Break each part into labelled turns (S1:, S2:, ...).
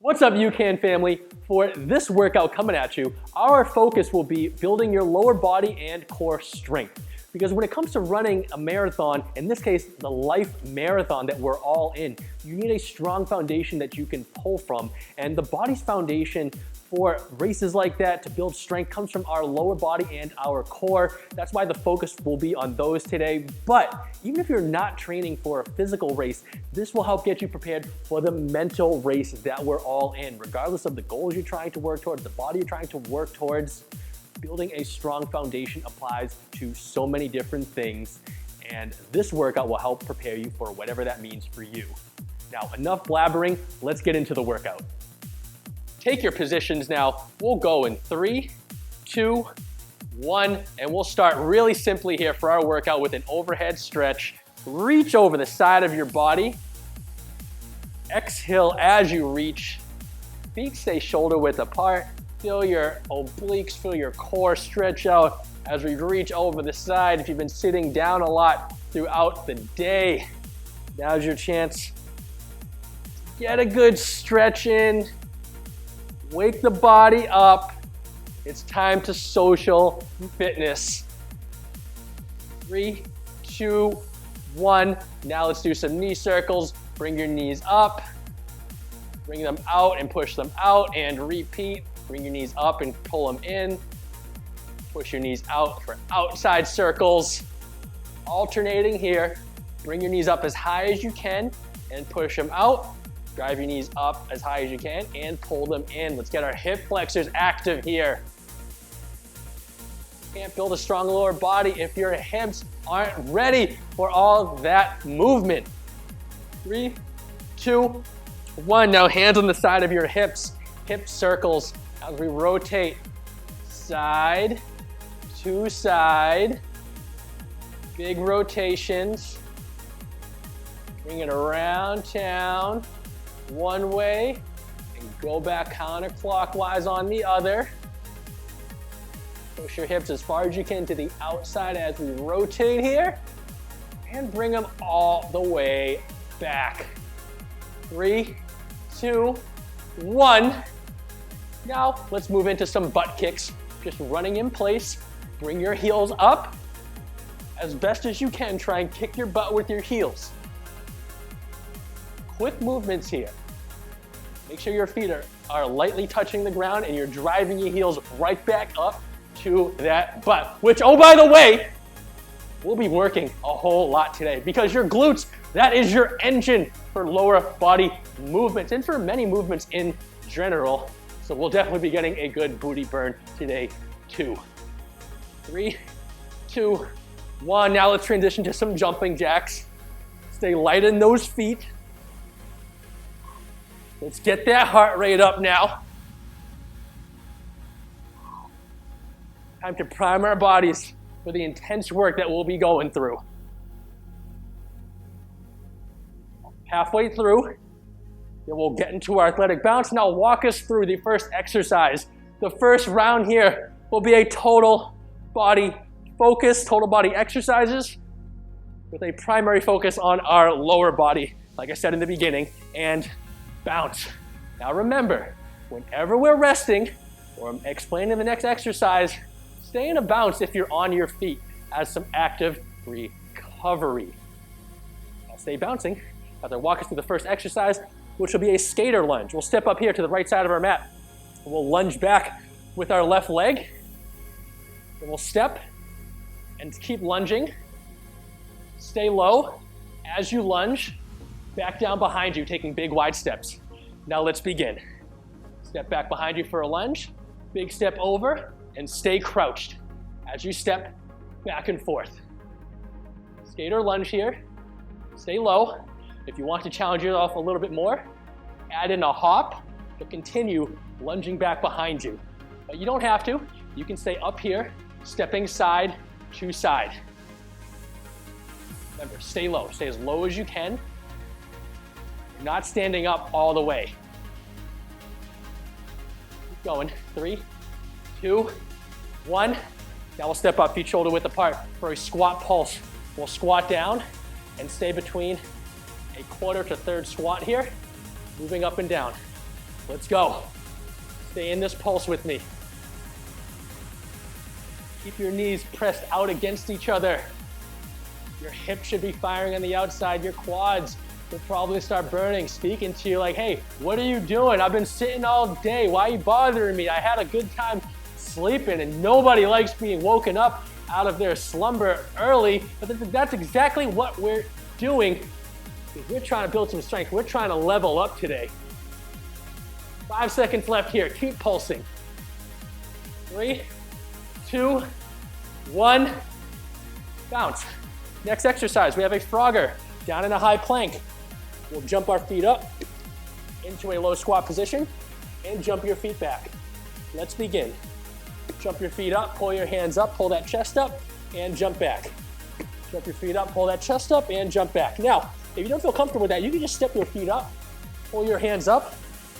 S1: What's up, UCAN family? For this workout coming at you, our focus will be building your lower body and core strength. Because when it comes to running a marathon, in this case, the life marathon that we're all in, you need a strong foundation that you can pull from. And the body's foundation for races like that to build strength comes from our lower body and our core. That's why the focus will be on those today. But even if you're not training for a physical race, this will help get you prepared for the mental race that we're all in. Regardless of the goals you're trying to work towards, the body you're trying to work towards, building a strong foundation applies to so many different things. And this workout will help prepare you for whatever that means for you. Now, enough blabbering, let's get into the workout. Take your positions now. We'll go in 3, 2, 1, and we'll start really simply here for our workout with an overhead stretch. Reach over the side of your body. Exhale as you reach. Feet stay shoulder width apart. Feel your obliques, feel your core stretch out as we reach over the side. If you've been sitting down a lot throughout the day, now's your chance. Get a good stretch in. Wake the body up. It's time to social fitness. 3, 2, 1. Now let's do some knee circles. Bring your knees up. Bring them out and push them out and repeat. Bring your knees up and pull them in. Push your knees out for outside circles. Alternating here. Bring your knees up as high as you can and push them out. Drive your knees up as high as you can and pull them in. Let's get our hip flexors active here. You can't build a strong lower body if your hips aren't ready for all that movement. 3, 2, 1. Now hands on the side of your hips. Hip circles as we rotate side to side. Big rotations. Bring it around town. One way and go back counterclockwise on the other. Push your hips as far as you can to the outside as we rotate here and bring them all the way back. 3, 2, 1. Now let's move into some butt kicks. Just running in place. Bring your heels up as best as you can. Try and kick your butt with your heels. Quick movements here. Make sure your feet are lightly touching the ground and you're driving your heels right back up to that butt, which, oh, by the way, we'll be working a whole lot today because your glutes, that is your engine for lower body movements and for many movements in general. So we'll definitely be getting a good booty burn today too. 3, 2, 1. Now let's transition to some jumping jacks. Stay light in those feet. Let's get that heart rate up now. Time to prime our bodies for the intense work that we'll be going through. Halfway through, then we'll get into our athletic bounce. Now walk us through the first exercise. The first round here will be a total body focus, total body exercises with a primary focus on our lower body, like I said in the beginning, and bounce. Now remember, whenever we're resting or explaining the next exercise, stay in a bounce if you're on your feet as some active recovery. I'll stay bouncing as I walk us through the first exercise, which will be a skater lunge. We'll step up here to the right side of our mat. We'll lunge back with our left leg. Then we'll step and keep lunging. Stay low as you lunge. Back down behind you, taking big wide steps. Now let's begin. Step back behind you for a lunge. Big step over and stay crouched as you step back and forth. Skater lunge here. Stay low. If you want to challenge yourself a little bit more, add in a hop, but continue lunging back behind you. But you don't have to. You can stay up here, stepping side to side. Remember, stay low. Stay as low as you can. You're not standing up all the way. Keep going. 3, 2, 1. Now we'll step up, feet shoulder width apart for a squat pulse. We'll squat down and stay between a quarter to third squat here, moving up and down. Let's go. Stay in this pulse with me. Keep your knees pressed out against each other. Your hips should be firing on the outside. Your quads will probably start burning, speaking to you like, hey, what are you doing? I've been sitting all day. Why are you bothering me? I had a good time sleeping, and nobody likes being woken up out of their slumber early. But that's exactly what we're doing. We're trying to build some strength. We're trying to level up today. 5 seconds left here. Keep pulsing. 3, 2, 1. Bounce. Next exercise, we have a frogger. Down in a high plank. We'll jump our feet up into a low squat position and jump your feet back. Let's begin. Jump your feet up, pull your hands up, pull that chest up, and jump back. Jump your feet up, pull that chest up, and jump back. Now, if you don't feel comfortable with that, you can just step your feet up, pull your hands up,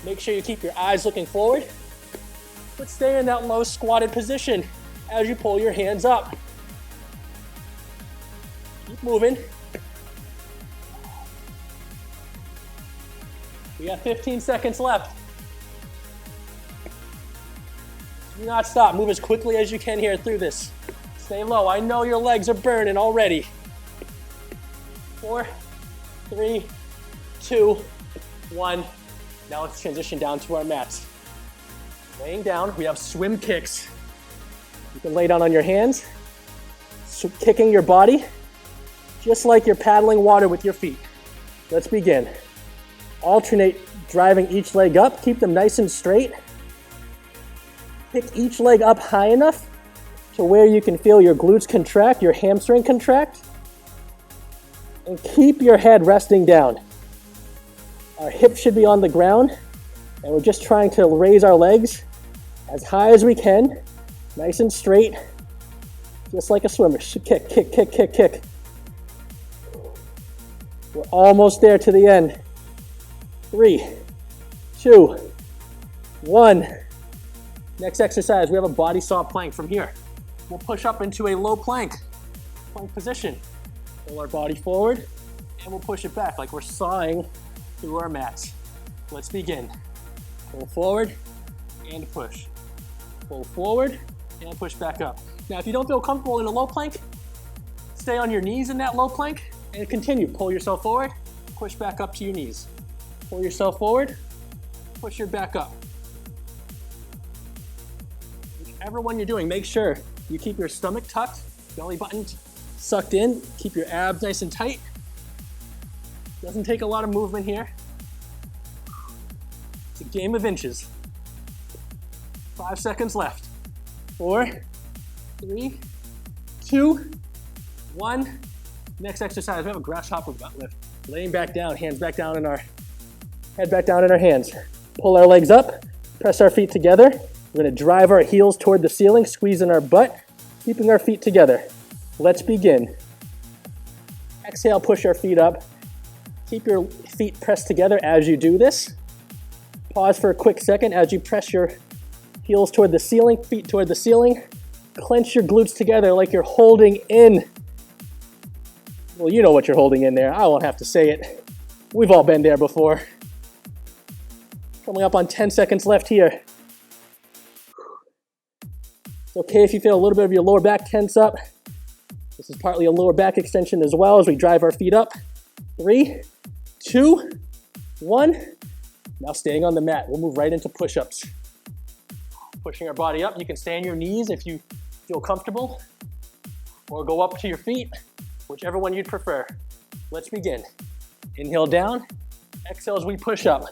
S1: make sure you keep your eyes looking forward, but stay in that low squatted position as you pull your hands up. Keep moving. We got 15 seconds left. Do not stop. Move as quickly as you can here through this. Stay low. I know your legs are burning already. 4, 3, 2, 1. Now let's transition down to our mats. Laying down, we have swim kicks. You can lay down on your hands, kicking your body, just like you're paddling water with your feet. Let's begin. Alternate driving each leg up. Keep them nice and straight. Pick each leg up high enough to where you can feel your glutes contract, your hamstring contract. And keep your head resting down. Our hips should be on the ground. And we're just trying to raise our legs as high as we can. Nice and straight. Just like a swimmer. Kick, kick, kick, kick, kick. We're almost there to the end. 3, 2, 1. Next exercise, we have a body saw plank from here. We'll push up into a low plank position. Pull our body forward, and we'll push it back like we're sawing through our mats. Let's begin. Pull forward and push. Pull forward and push back up. Now, if you don't feel comfortable in a low plank, stay on your knees in that low plank and continue. Pull yourself forward, push back up to your knees. Pull yourself forward, push your back up. Whichever one you're doing, make sure you keep your stomach tucked, belly button sucked in, keep your abs nice and tight. Doesn't take a lot of movement here. It's a game of inches. 5 seconds left. 4, 3, 2, 1. Next exercise, we have a grasshopper butt lift. Laying back down, hands back down in our head back down in our hands. Pull our legs up, press our feet together. We're gonna drive our heels toward the ceiling, squeezing our butt, keeping our feet together. Let's begin. Exhale, push our feet up. Keep your feet pressed together as you do this. Pause for a quick second as you press your heels toward the ceiling, feet toward the ceiling. Clench your glutes together like you're holding in. Well, you know what you're holding in there. I won't have to say it. We've all been there before. Coming up on 10 seconds left here. It's okay if you feel a little bit of your lower back tense up. This is partly a lower back extension as well as we drive our feet up. 3, 2, 1. Now staying on the mat, we'll move right into push-ups. Pushing our body up. You can stay on your knees if you feel comfortable, or go up to your feet, whichever one you'd prefer. Let's begin. Inhale down, exhale as we push up.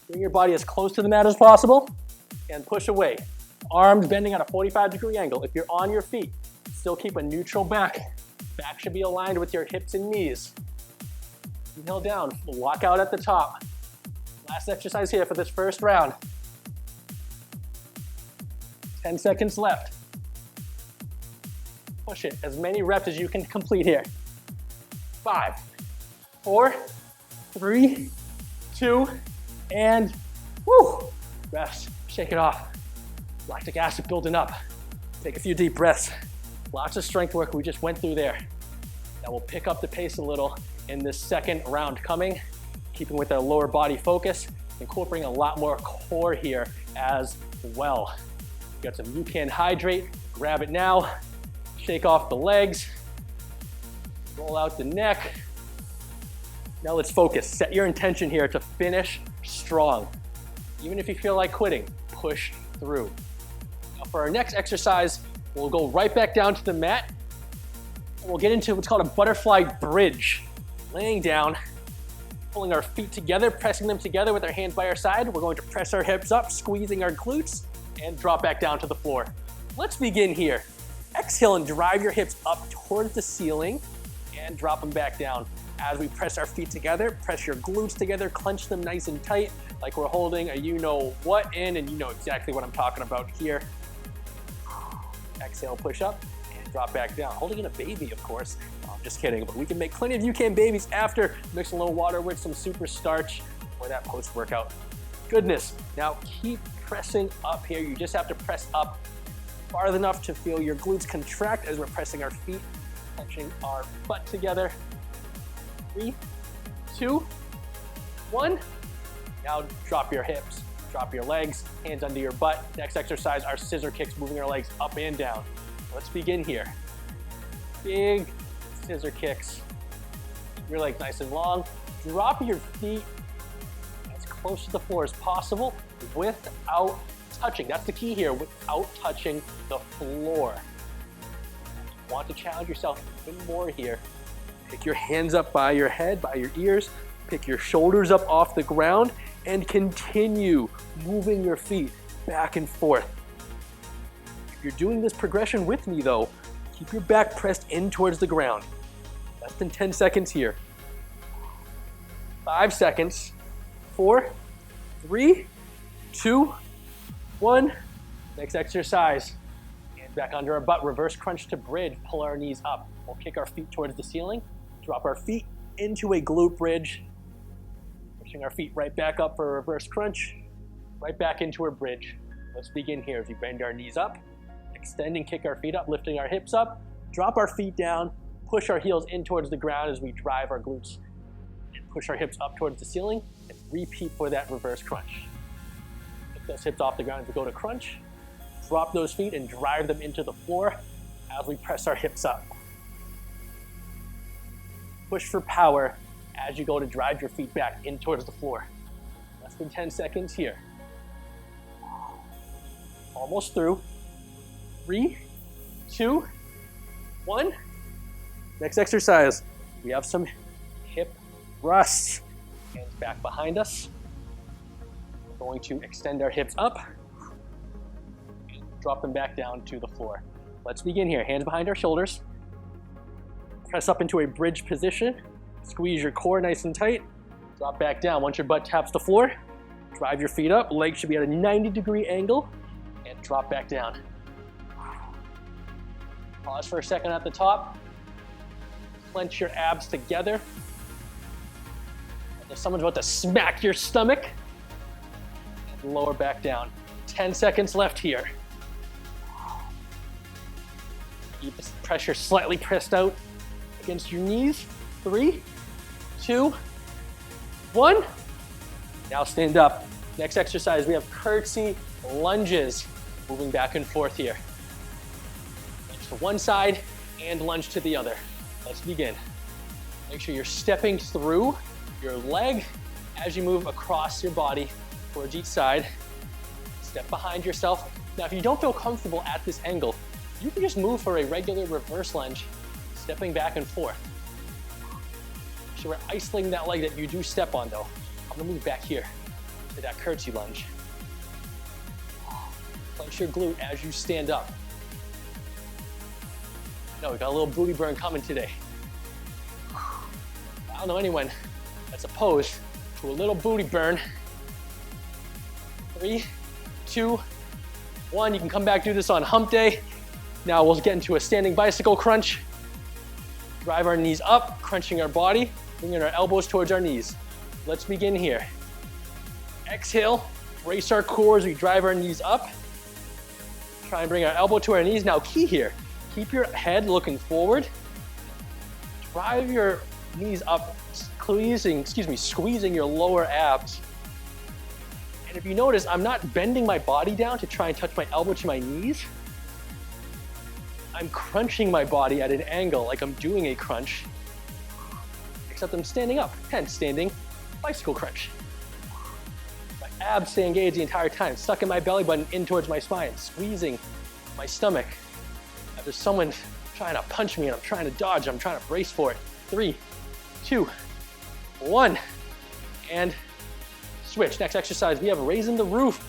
S1: Bring your body as close to the mat as possible and push away. Arms bending at a 45-degree angle. If you're on your feet, still keep a neutral back. Back should be aligned with your hips and knees. Inhale down, walk out at the top. Last exercise here for this first round. 10 seconds left. Push it, as many reps as you can complete here. 5, 4, 3, 2, and woo! Rest, shake it off. Lactic acid building up. Take a few deep breaths. Lots of strength work we just went through there. Now we'll pick up the pace a little in this second round coming keeping with our lower body focus, incorporating a lot more core here as well. You got some You Can Hydrate, grab it now, shake off the legs, roll out the neck. Now let's focus. Set your intention here to finish strong. Even if you feel like quitting, push through. Now for our next exercise, we'll go right back down to the mat. And we'll get into what's called a butterfly bridge. Laying down, pulling our feet together, pressing them together with our hands by our side. We're going to press our hips up, squeezing our glutes, and drop back down to the floor. Let's begin here. Exhale and drive your hips up towards the ceiling and drop them back down. As we press our feet together, press your glutes together, clench them nice and tight, like we're holding a you-know-what in, and you know exactly what I'm talking about here. Exhale, push up, and drop back down. Holding in a baby, of course. I'm just kidding, but we can make plenty of You Can babies after. Mix a little water with some super starch for that post-workout goodness. Now keep pressing up here. You just have to press up far enough to feel your glutes contract as we're pressing our feet, clenching our butt together. 3, 2, 1. Now drop your hips, drop your legs, hands under your butt. Next exercise, our scissor kicks, moving our legs up and down. Let's begin here. Big scissor kicks. Keep your legs nice and long. Drop your feet as close to the floor as possible without touching. That's the key here, without touching the floor. You want to challenge yourself even more here. Pick your hands up by your head, by your ears. Pick your shoulders up off the ground and continue moving your feet back and forth. If you're doing this progression with me though, keep your back pressed in towards the ground. Less than 10 seconds here. 5 seconds. 4, 3, 2, 1. Next exercise. Hands back under our butt, reverse crunch to bridge, pull our knees up. We'll kick our feet towards the ceiling, drop our feet into a glute bridge, pushing our feet right back up for a reverse crunch, right back into a bridge. Let's begin here as we bend our knees up, extend and kick our feet up, lifting our hips up, drop our feet down, push our heels in towards the ground as we drive our glutes, and push our hips up towards the ceiling, and repeat for that reverse crunch. Lift those hips off the ground as we go to crunch, drop those feet and drive them into the floor as we press our hips up. Push for power as you go to drive your feet back in towards the floor. Less than 10 seconds here. Almost through. 3, 2, 1. Next exercise, we have some hip thrusts. Hands back behind us. We're going to extend our hips up and drop them back down to the floor. Let's begin here. Hands behind our shoulders. Press up into a bridge position. Squeeze your core nice and tight. Drop back down. Once your butt taps the floor, drive your feet up. Legs should be at a 90-degree angle and drop back down. Pause for a second at the top. Clench your abs together. If someone's about to smack your stomach, and lower back down. 10 seconds left here. Keep the pressure slightly pressed out against your knees. 3, 2, 1. Now stand up. Next exercise, we have curtsy lunges. Moving back and forth here. Lunge to one side and lunge to the other. Let's begin. Make sure you're stepping through your leg as you move across your body towards each side. Step behind yourself. Now, if you don't feel comfortable at this angle, you can just move for a regular reverse lunge, stepping back and forth. So we're isolating that leg that you do step on though. I'm gonna move back here to that curtsy lunge. Clench your glute as you stand up. No, we got a little booty burn coming today. I don't know anyone that's opposed to a little booty burn. 3, 2, 1. You can come back, do this on hump day. Now we'll get into a standing bicycle crunch. Drive our knees up, crunching our body, bringing our elbows towards our knees. Let's begin here. Exhale, brace our core as we drive our knees up. Try and bring our elbow to our knees. Now key here, keep your head looking forward. Drive your knees up squeezing your lower abs. And if you notice, I'm not bending my body down to try and touch my elbow to my knees. I'm crunching my body at an angle like I'm doing a crunch, except I'm standing up, hence standing bicycle crunch. My abs stay engaged the entire time, sucking my belly button in towards my spine, squeezing my stomach. Now there's someone trying to punch me and I'm trying to dodge, I'm trying to brace for it. 3, 2, 1, and switch. Next exercise, we have raising the roof.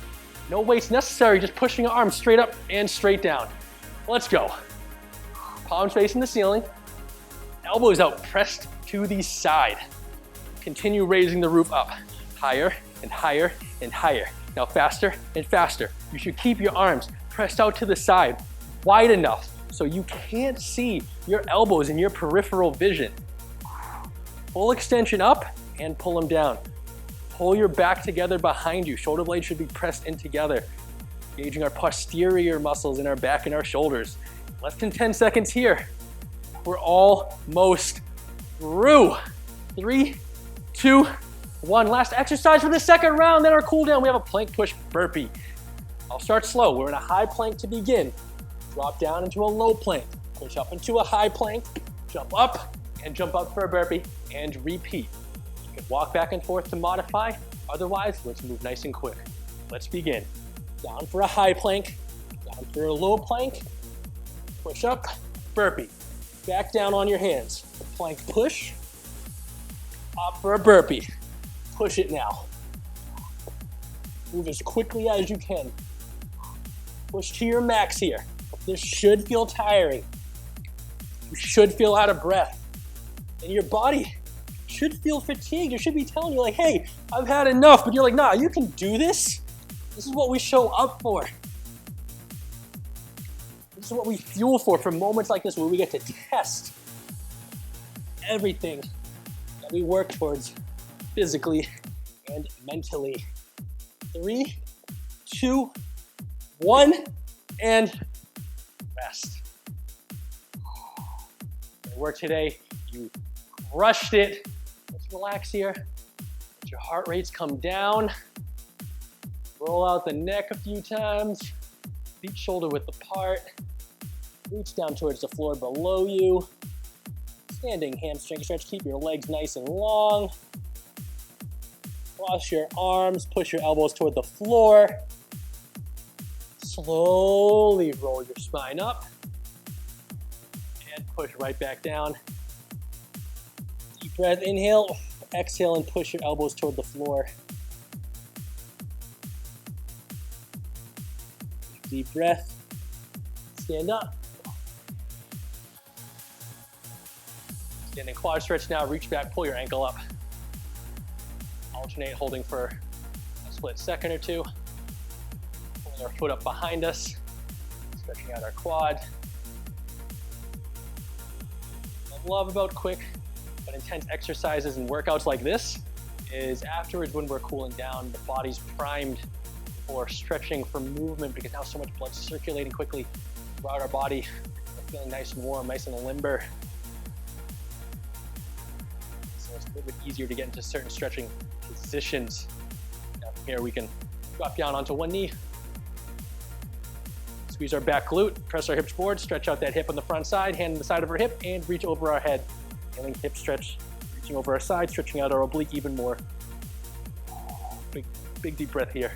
S1: No weights necessary, just pushing your arms straight up and straight down. Let's go. Palms facing the ceiling, elbows out, pressed to the side. Continue raising the roof up, higher and higher and higher. Now faster and faster. You should keep your arms pressed out to the side, wide enough so you can't see your elbows in your peripheral vision. Full extension up and pull them down. Pull your back together behind you. Shoulder blades should be pressed in together, engaging our posterior muscles in our back and our shoulders. Less than 10 seconds here. We're almost through. 3, 2, 1. Last exercise for the second round, then our cool down. We have a plank push burpee. I'll start slow. We're in a high plank to begin. Drop down into a low plank. Push up into a high plank. Jump up and jump up for a burpee and repeat. You can walk back and forth to modify. Otherwise, let's move nice and quick. Let's begin. Down for a high plank. Down for a low plank. Push up, burpee. Back down on your hands. Plank push. Up for a burpee. Push it now. Move as quickly as you can. Push to your max here. This should feel tiring. You should feel out of breath. And your body should feel fatigued. It should be telling you like, hey, I've had enough. But you're like, nah, you can do this. This is what we show up for. This is what we fuel for moments like this where we get to test everything that we work towards physically and mentally. 3, 2, 1, and rest. Good work today. You crushed it. Let's relax here. Let your heart rates come down. Roll out the neck a few times. Feet shoulder width apart. Reach down towards the floor below you. Standing hamstring stretch. Keep your legs nice and long. Cross your arms. Push your elbows toward the floor. Slowly roll your spine up. And push right back down. Deep breath, inhale. Exhale and push your elbows toward the floor. Deep breath. Stand up. Standing quad stretch now. Reach back, pull your ankle up. Alternate holding for a split second or two. Pulling our foot up behind us. Stretching out our quad. What I love about quick but intense exercises and workouts like this is afterwards when we're cooling down, the body's primed for stretching, for movement, because now so much blood's circulating quickly throughout our body. We're feeling nice and warm, nice and limber. So it's a little bit easier to get into certain stretching positions. Now from here we can drop down onto one knee, squeeze our back glute, press our hips forward, stretch out that hip on the front side, hand on the side of our hip, and reach over our head. Feeling hip stretch, reaching over our side, stretching out our oblique even more. Big deep breath here.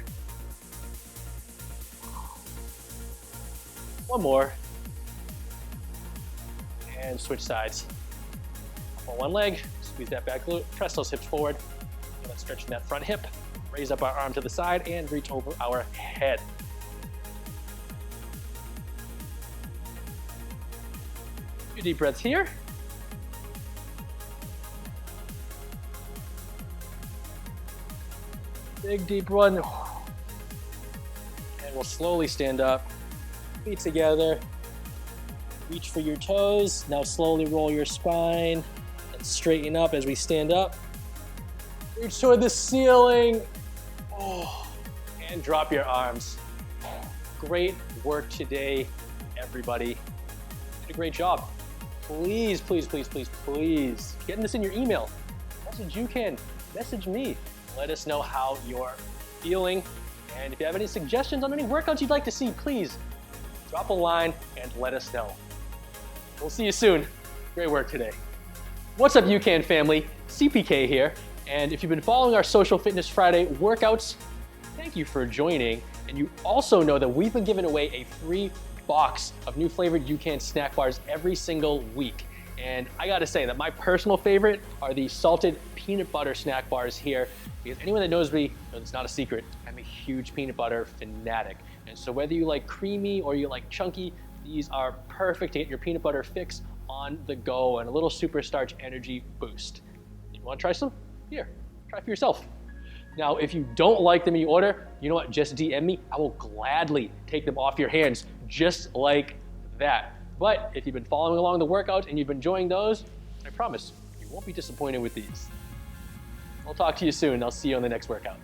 S1: One more. And switch sides. On one leg, squeeze that back glute, press those hips forward. And let's stretch that front hip, raise up our arm to the side, and reach over our head. A few deep breaths here. Big deep one. And we'll slowly stand up. Feet together. Reach for your toes. Now slowly roll your spine and straighten up as we stand up. Reach toward the ceiling. And drop your arms. Great work today, everybody. You did a great job. Please, please, please, please, please, getting this in your email. message UCAN, message me. Let us know how you're feeling. And if you have any suggestions on any workouts you'd like to see, please drop a line and let us know. We'll see you soon. Great work today. What's up, UCAN family? CPK here. And if you've been following our Social Fitness Friday workouts, thank you for joining. And you also know that we've been giving away a free box of new flavored UCAN snack bars every single week. And I gotta say that my personal favorite are the salted peanut butter snack bars here, because anyone that knows me knows it's not a secret. I'm a huge peanut butter fanatic. And so whether you like creamy or you like chunky, these are perfect to get your peanut butter fix on the go and a little super starch energy boost. You wanna try some? Here, try for yourself. Now, if you don't like them in your order, you know what, just DM me. I will gladly take them off your hands just like that. But if you've been following along the workouts and you've been enjoying those, I promise you won't be disappointed with these. I'll talk to you soon. I'll see you on the next workout.